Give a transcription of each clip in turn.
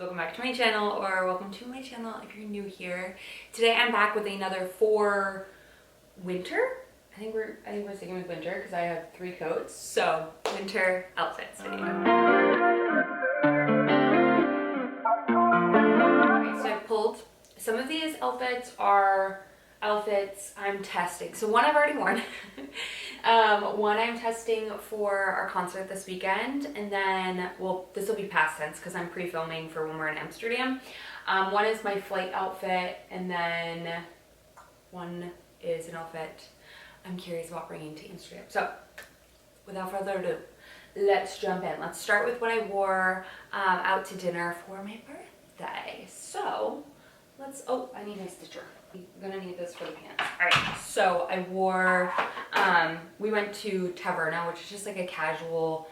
welcome back to my channel, or welcome to my channel if you're new here. Today I'm back with another for winter. I think we're sticking with winter because I have 3 coats. So winter outfits video. Okay, so I pulled some of these outfits are outfits I'm testing. So one I've already worn. One I'm testing for our concert this weekend, and then, well, this will be past tense because I'm pre-filming for when we're in Amsterdam. One is my flight outfit, and then one is an outfit I'm curious about bringing to Amsterdam. So without further ado, let's jump in. Let's start with what I wore out to dinner for my birthday. So let's, oh, I need my stitcher. I'm gonna need this for the pants. All right, so I wore, we went to Taverna, which is just like a casual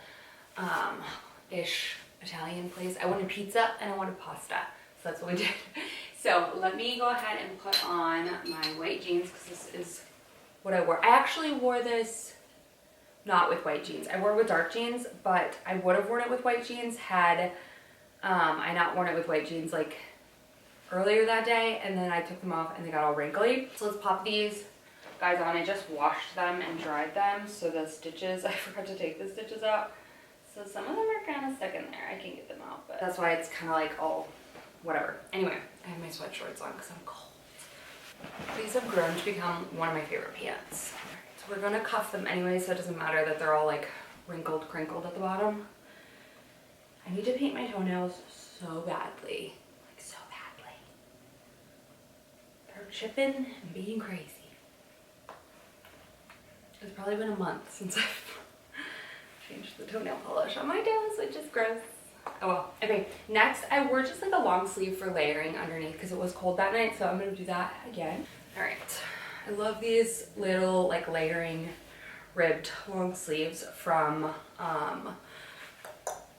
ish Italian place. I wanted pizza and I wanted pasta, so that's what we did. So let me go ahead and put on my white jeans because this is what I wore. I actually wore this not with white jeans. I wore it with dark jeans, but I would have worn it with white jeans had I not worn it with white jeans like earlier that day, and then I took them off and they got all wrinkly. So let's pop these guys on. I just washed them and dried them, so the stitches, I forgot to take the stitches out. So some of them are kind of stuck in there. I can get them out, but that's why it's kind of like all whatever. Anyway, I have my sweat shorts on because I'm cold. These have grown to become one of my favorite pants. So we're gonna cuff them anyway, so it doesn't matter that they're all like wrinkled, crinkled at the bottom. I need to paint my toenails so badly. They're chipping and being crazy. It's probably been a month since I've changed the toenail polish on my toes, which is gross. Oh well. Okay, next I wore just like a long sleeve for layering underneath because it was cold that night, so I'm gonna do that again. All right, I love these little like layering ribbed long sleeves from, what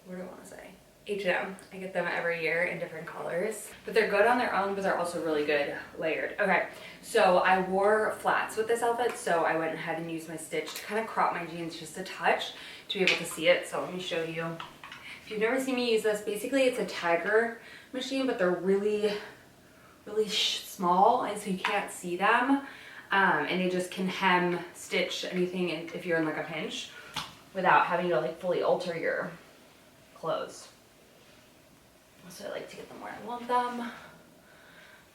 do I wanna say? H&M. I get them every year in different colors, but they're good on their own, but they're also really good layered. Okay, so I wore flats with this outfit, so I went ahead and used my stitch to kind of crop my jeans just a touch to be able to see it. So let me show you. If you've never seen me use this, basically it's a tiger machine, but they're really small, and so you can't see them, and they just can hem stitch anything if you're in like a pinch without having to like fully alter your clothes. So I like to get them where I want them.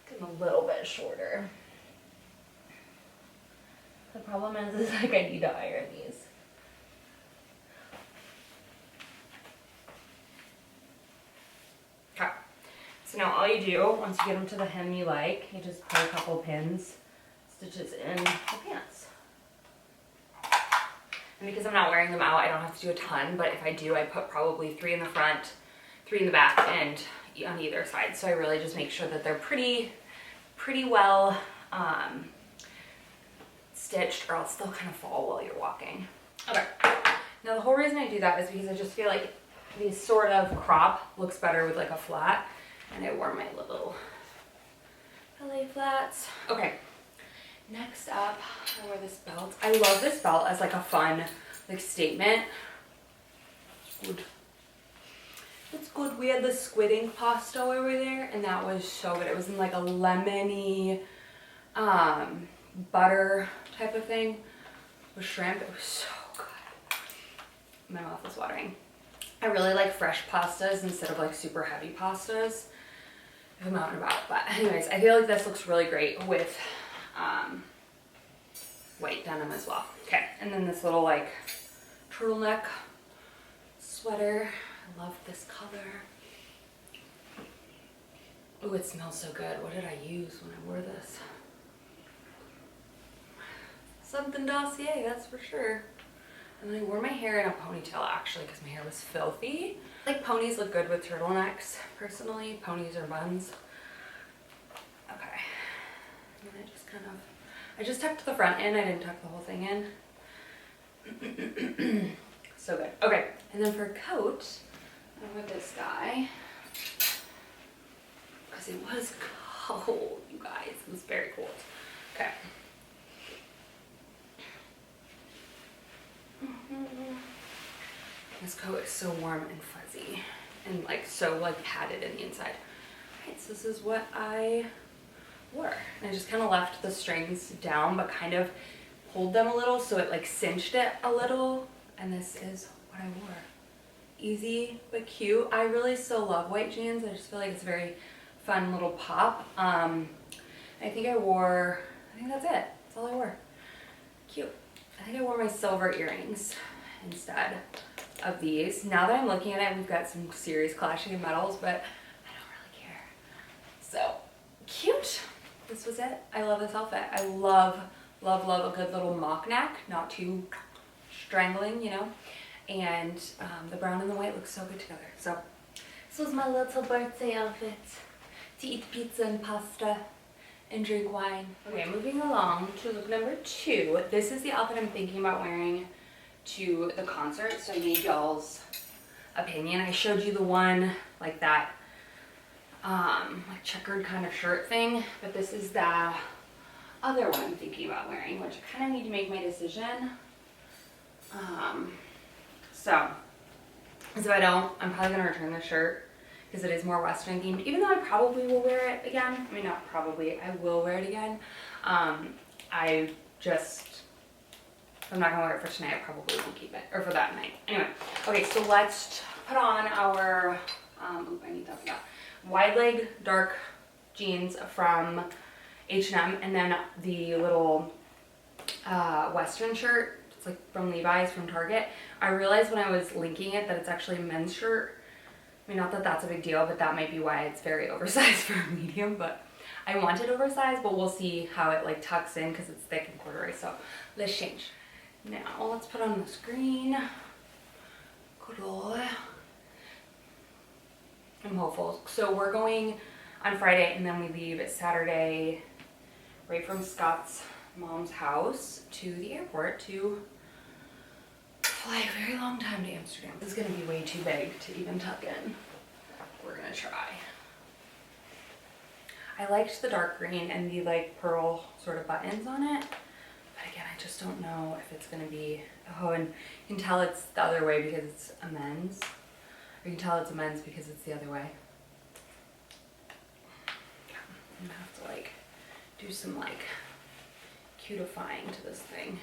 Get them a little bit shorter. The problem is like I need to iron these. Okay. So now all you do, once you get them to the hem you like, you just put a couple pins, stitches in the pants. And because I'm not wearing them out, I don't have to do a ton, but if I do, I put probably 3 in the front, 3 in the back, and on either side. So I really just make sure that they're pretty well stitched, or else they'll kind of fall while you're walking. Okay. Now the whole reason I do that is because I just feel like these sort of crop looks better with like a flat, and I wore my little LA flats. Okay. Next up, I wear this belt. I love this belt as like a fun like statement. Good. It's good. We had the squid ink pasta over there, and that was so good. It was in like a lemony butter type of thing with shrimp. It was so good. My mouth is watering. I really like fresh pastas instead of like super heavy pastas if I'm out and about. But anyways, I feel like this looks really great with white denim as well. Okay, and then this little like turtleneck sweater. I love this color. Oh, it smells so good. What did I use when I wore this? Something Dossier, that's for sure. And then I wore my hair in a ponytail actually because my hair was filthy. Like ponies look good with turtlenecks, personally. Ponies or buns. Okay. And then I just kind of, I just tucked the front in. I didn't tuck the whole thing in. So good. Okay, and then for a coat, I wore this guy because it was cold, you guys. It was very cold. Okay. This coat is so warm and fuzzy, and like so like padded in the inside. Alright, so this is what I wore. And I just kind of left the strings down, but kind of pulled them a little so it like cinched it a little. And this is what I wore. Easy but cute. I really still love white jeans. I just feel like it's a very fun little pop. I think that's it. That's all I wore. Cute. I think I wore my silver earrings instead of these. Now that I'm looking at it, we've got some serious clashing of metals, but I don't really care. So cute. This was it. I love this outfit. I love, love, love a good little mock neck, not too strangling, you know. And the brown and the white look so good together. So this was my little birthday outfit to eat pizza and pasta and drink wine. Okay, moving along to look number 2. This is the outfit I'm thinking about wearing to the concert, so I need y'all's opinion. I showed you the one like that like checkered kind of shirt thing, but this is the other one I'm thinking about wearing, which I kind of need to make my decision. So if I don't, I'm probably gonna return the shirt because it is more Western themed, even though I probably will wear it again. I mean, not probably, I will wear it again. I'm not gonna wear it for tonight. I probably will keep it, or for that night. Anyway, okay, so let's put on our, I need that for that. Wide leg dark jeans from H&M, and then the little Western shirt. It's like from Levi's from Target. I realized when I was linking it that it's actually a men's shirt. I mean, not that that's a big deal, but that might be why it's very oversized for a medium, but I want it oversized, but we'll see how it like tucks in because it's thick and corduroy. So let's change. Now let's put on this green. Corduroy. I'm hopeful. So we're going on Friday and then we leave Saturday right from Scott's mom's house to the airport to fly a very long time to Amsterdam. This is gonna be way too big to even tuck in. We're gonna try. I liked the dark green and the like pearl sort of buttons on it, but again, I just don't know if it's gonna be, oh, and you can tell it's the other way because it's a men's, or you can tell it's a men's because it's the other way. I'm gonna have to like do some like cutifying to this thing.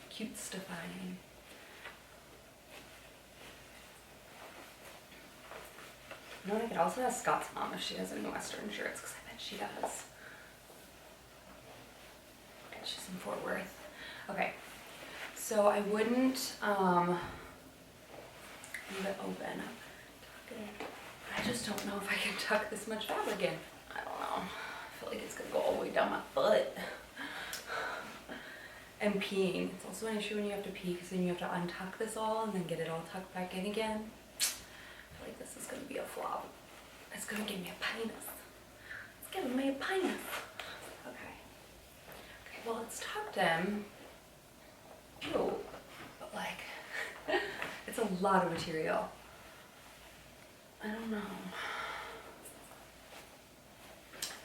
Cute-stifying. You know what, I could also ask Scott's mom if she has any Western shirts, because I bet she does. Okay, she's in Fort Worth. Okay, so I wouldn't leave it open. I just don't know if I can tuck this much fabric in. I don't know. I feel like it's gonna go all the way down my foot. And peeing. It's also an issue when you have to pee because then you have to untuck this all and then get it all tucked back in again. I feel like this is going to be a flop. It's going to give me a penis. It's giving me a penis. Okay. Okay, well, it's tucked in. Ew. But like, it's a lot of material. I don't know.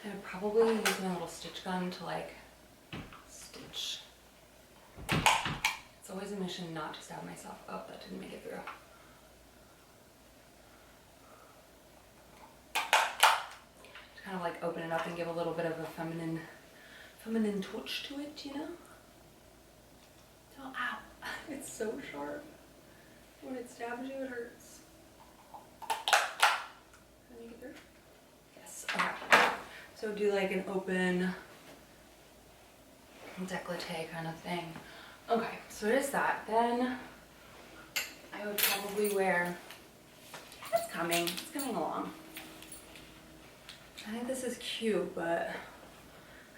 I would probably use my little stitch gun to like stitch. It's always a mission not to stab myself. Oh, that didn't make it through. Just kind of like open it up and give a little bit of a feminine touch to it, you know? Oh, ow. It's so sharp. When it stabs you, it hurts. Can you get through? Yes. Okay. So do like an open décolleté kind of thing. Okay, so it is that. Then I would probably wear, it's coming along. I think this is cute, but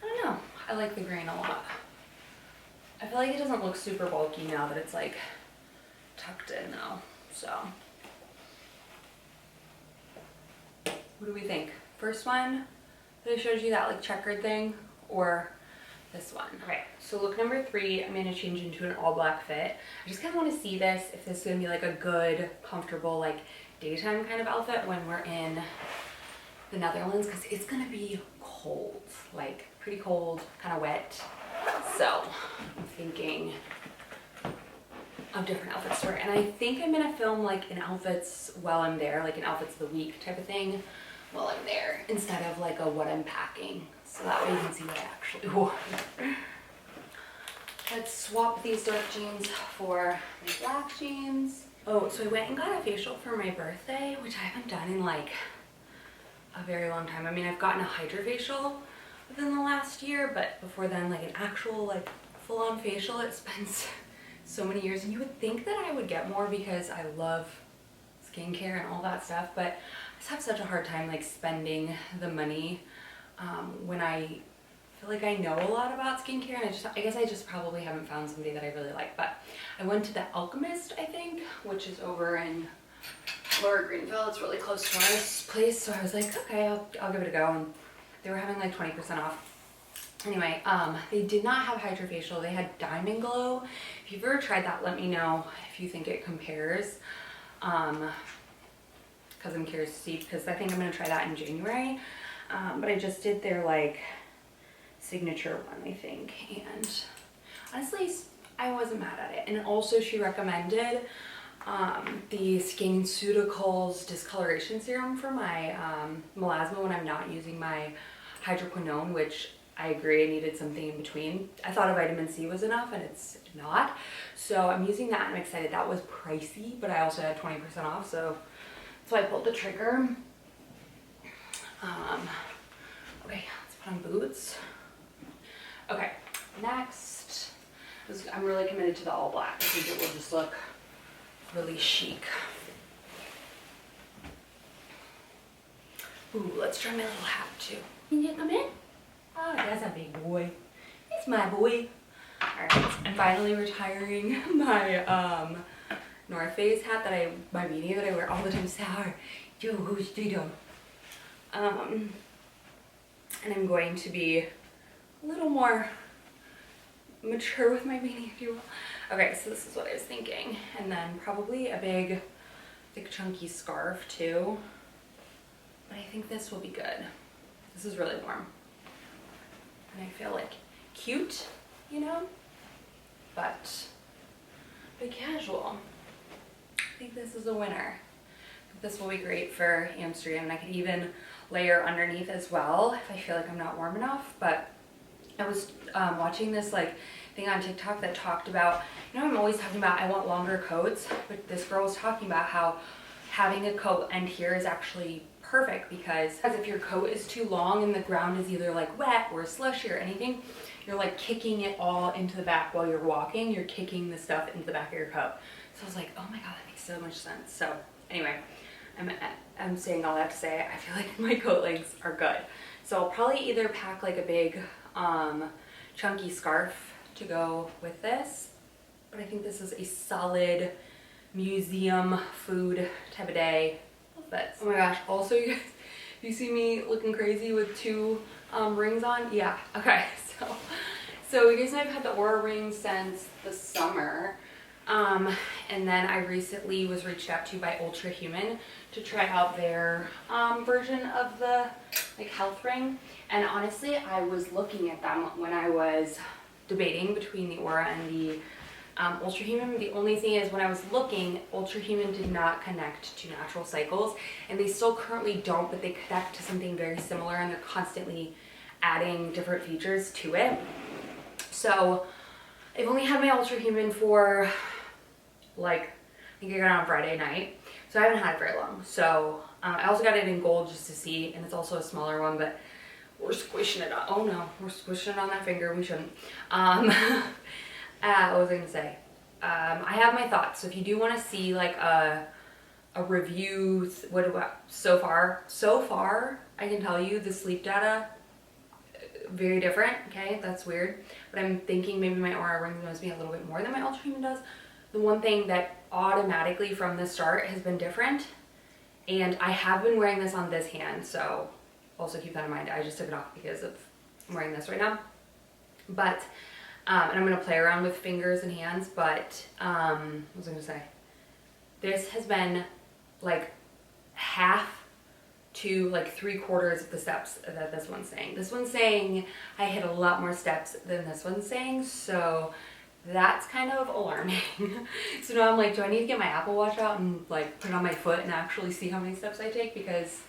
I don't know. I like the green a lot. I feel like it doesn't look super bulky now that it's like tucked in though, so. What do we think? First one that I showed you, that like checkered thing, or this one? Okay, so look number 3, I'm gonna change into an all black fit. I just kind of want to see this, if this is gonna be like a good, comfortable, like daytime kind of outfit when we're in the Netherlands, because it's gonna be cold, like pretty cold, kind of wet. So I'm thinking of different outfits to wear. And I think I'm gonna film like an outfits while I'm there, like an outfits of the week type of thing while I'm there, instead of like a what I'm packing. So that way you can see what I actually wore. Let's swap these dark jeans for my black jeans. Oh, so I went and got a facial for my birthday, which I haven't done in like a very long time. I mean, I've gotten a hydrofacial within the last year, but before then, like an actual like full-on facial, it's been so many years. And you would think that I would get more because I love skincare and all that stuff, but I just have such a hard time like spending the money when I feel like I know a lot about skincare, and I guess I just probably haven't found somebody that I really like. But I went to the Alchemist, I think, which is over in Lower Greenville. It's really close to our place, so I was like, okay, I'll give it a go. And they were having like 20% off. Anyway, they did not have hydrofacial. They had Diamond Glow. If you've ever tried that, let me know if you think it compares. Because I'm curious to see, because I think I'm going to try that in January. But I just did their like signature one, I think. And honestly, I wasn't mad at it. And also she recommended the SkinCeuticals discoloration serum for my melasma when I'm not using my hydroquinone, which I agree, I needed something in between. I thought a vitamin C was enough, and it's not. So I'm using that, and I'm excited. That was pricey, but I also had 20% off, so I pulled the trigger. Okay, let's put on boots. Okay, next, I'm really committed to the all black. I think it will just look really chic. Ooh, let's try my little hat too. Can you come in? Oh, that's a big boy. It's my boy. Alright, I'm finally retiring my North Face hat my beanie that I wear all the time. Sour. And I'm going to be a little more mature with my beanie, if you will. Okay, so this is what I was thinking. And then probably a big, thick, chunky scarf too. But I think this will be good. This is really warm. And I feel like cute, you know? But casual. I think this is a winner. This will be great for Amsterdam, and I could even layer underneath as well if I feel like I'm not warm enough. But I was watching this like thing on TikTok that talked about, you know, I'm always talking about I want longer coats, but this girl was talking about how having a coat end here is actually perfect, because if your coat is too long and the ground is either like wet or slushy or anything, you're like kicking it all into the back while you're walking. You're kicking the stuff into the back of your coat. So I was like, oh my god, that makes so much sense. So anyway, I'm saying all that to say I feel like my coat lengths are good. So I'll probably either pack like a big chunky scarf to go with this, but I think this is a solid museum food type of day. Love this. Oh my gosh, also you guys, you see me looking crazy with two rings on? Yeah, okay, so you guys know I've had the Aura ring since the summer. And then I recently was reached out to by Ultra Human to try out their version of the like health ring. And honestly, I was looking at them when I was debating between the Aura and the Ultra Human. The only thing is, when I was looking, Ultra Human did not connect to Natural Cycles, and they still currently don't, but they connect to something very similar, and they're constantly adding different features to it. So I've only had my Ultra Human for like, I think I got it on Friday night, so I haven't had it very long. So I also got it in gold just to see, and it's also a smaller one, but we're squishing it on. Oh no, we're squishing it on that finger. We shouldn't. What was I gonna say? I have my thoughts. So if you do want to see like a review, so far I can tell you the sleep data very different. Okay, that's weird, but I'm thinking maybe my Aura ring knows me a little bit more than my Ultra Human does. The one thing that automatically from the start has been different, and I have been wearing this on this hand, so also keep that in mind. I just took it off because I'm wearing this right now. But and I'm gonna play around with fingers and hands, but what was I gonna say? This has been like half to like 3/4 of the steps that this one's saying. This one's saying I hit a lot more steps than this one's saying, so That's kind of alarming. So now I'm like, do I need to get my Apple Watch out and like put it on my foot and actually see how many steps I take? Because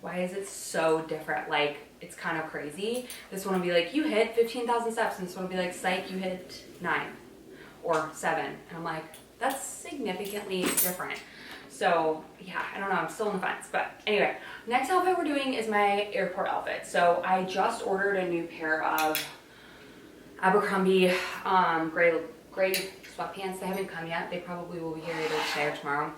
why is it so different? Like, it's kind of crazy. This one will be like, you hit 15,000 steps, and this one will be like, psych, you hit 9 or 7. And I'm like, that's significantly different. So yeah, I don't know, I'm still on the fence. But anyway, next outfit we're doing is my airport outfit. So I just ordered a new pair of Abercrombie gray sweatpants. They haven't come yet. They probably will be here either today or tomorrow.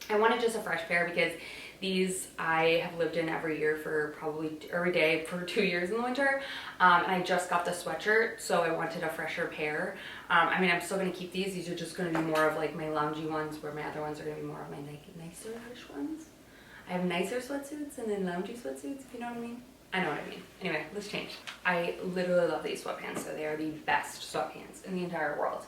I wanted just a fresh pair because these I have lived in every year for probably every day for 2 years in the winter. And I just got the sweatshirt, so I wanted a fresher pair. I mean, I'm still gonna keep these. These are just gonna be more of like my loungy ones, where my other ones are gonna be more of my nicer-ish ones. I have nicer sweatsuits and then loungy sweatsuits, if you know what I mean. I know what I mean. Anyway, let's change. I literally love these sweatpants, so they are the best sweatpants in the entire world.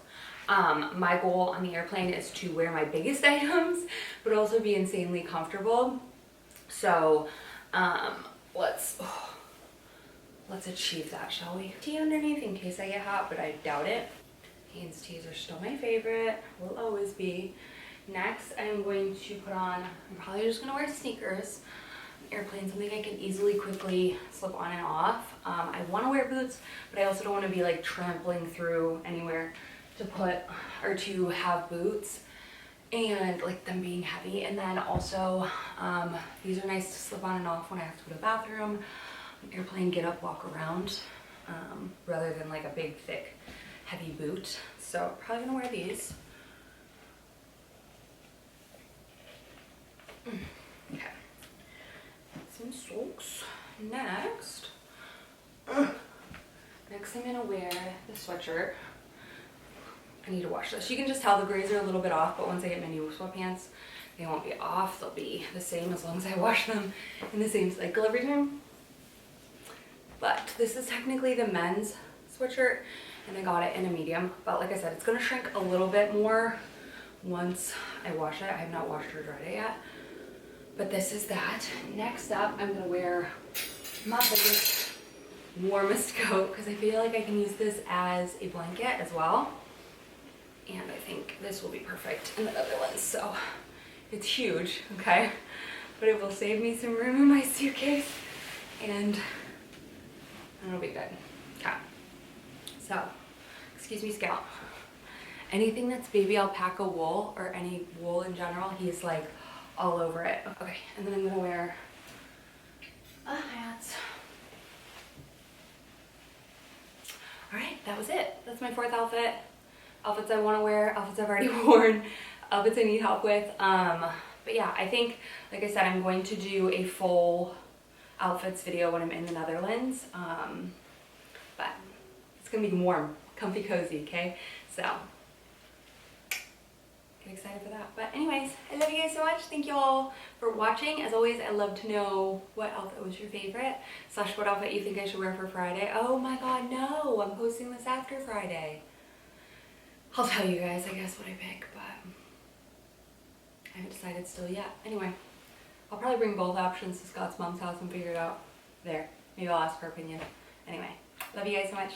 My goal on the airplane is to wear my biggest items, but also be insanely comfortable. So, let's achieve that, shall we? Tea underneath in case I get hot, but I doubt it. Hanes teas are still my favorite, will always be. Next, I'm going to put on, I'm probably just gonna wear sneakers. Airplane, something I can easily quickly slip on and off. I want to wear boots, but I also don't want to be like trampling through anywhere to put or to have boots and like them being heavy. And then also these are nice to slip on and off when I have to go to the bathroom. Airplane, get up, walk around, rather than like a big thick heavy boot. So probably gonna wear these. Okay. Some socks. Next I'm gonna wear the sweatshirt. I need to wash this. You can just tell the grays are a little bit off, but once I get my new sweatpants, they won't be off. They'll be the same as long as I wash them in the same cycle every time. But this is technically the men's sweatshirt, and I got it in a medium. But like I said, it's gonna shrink a little bit more once I wash it. I have not washed or dried it yet. But this is that. Next up, I'm gonna wear my biggest, warmest coat because I feel like I can use this as a blanket as well. And I think this will be perfect in the other ones. So it's huge, okay? But it will save me some room in my suitcase and it'll be good. Okay. So, excuse me, Scout. Anything that's baby alpaca wool or any wool in general, he's like all over it. Okay, and then I'm gonna wear a hat. All right, that was it. That's my fourth outfit. Outfits I want to wear, outfits I've already worn, outfits I need help with. But yeah, I think, like I said, I'm going to do a full outfits video when I'm in the Netherlands. But it's gonna be warm, comfy, cozy, okay? So get excited for that. But anyways, I love you guys so much. Thank you all for watching. As always, I'd love to know what outfit was your favorite, / what outfit you think I should wear for Friday. Oh my god, no, I'm posting this after Friday. I'll tell you guys, I guess, what I pick, but I haven't decided still yet. Anyway, I'll probably bring both options to Scott's mom's house and figure it out there. Maybe I'll ask her opinion. Anyway, love you guys so much.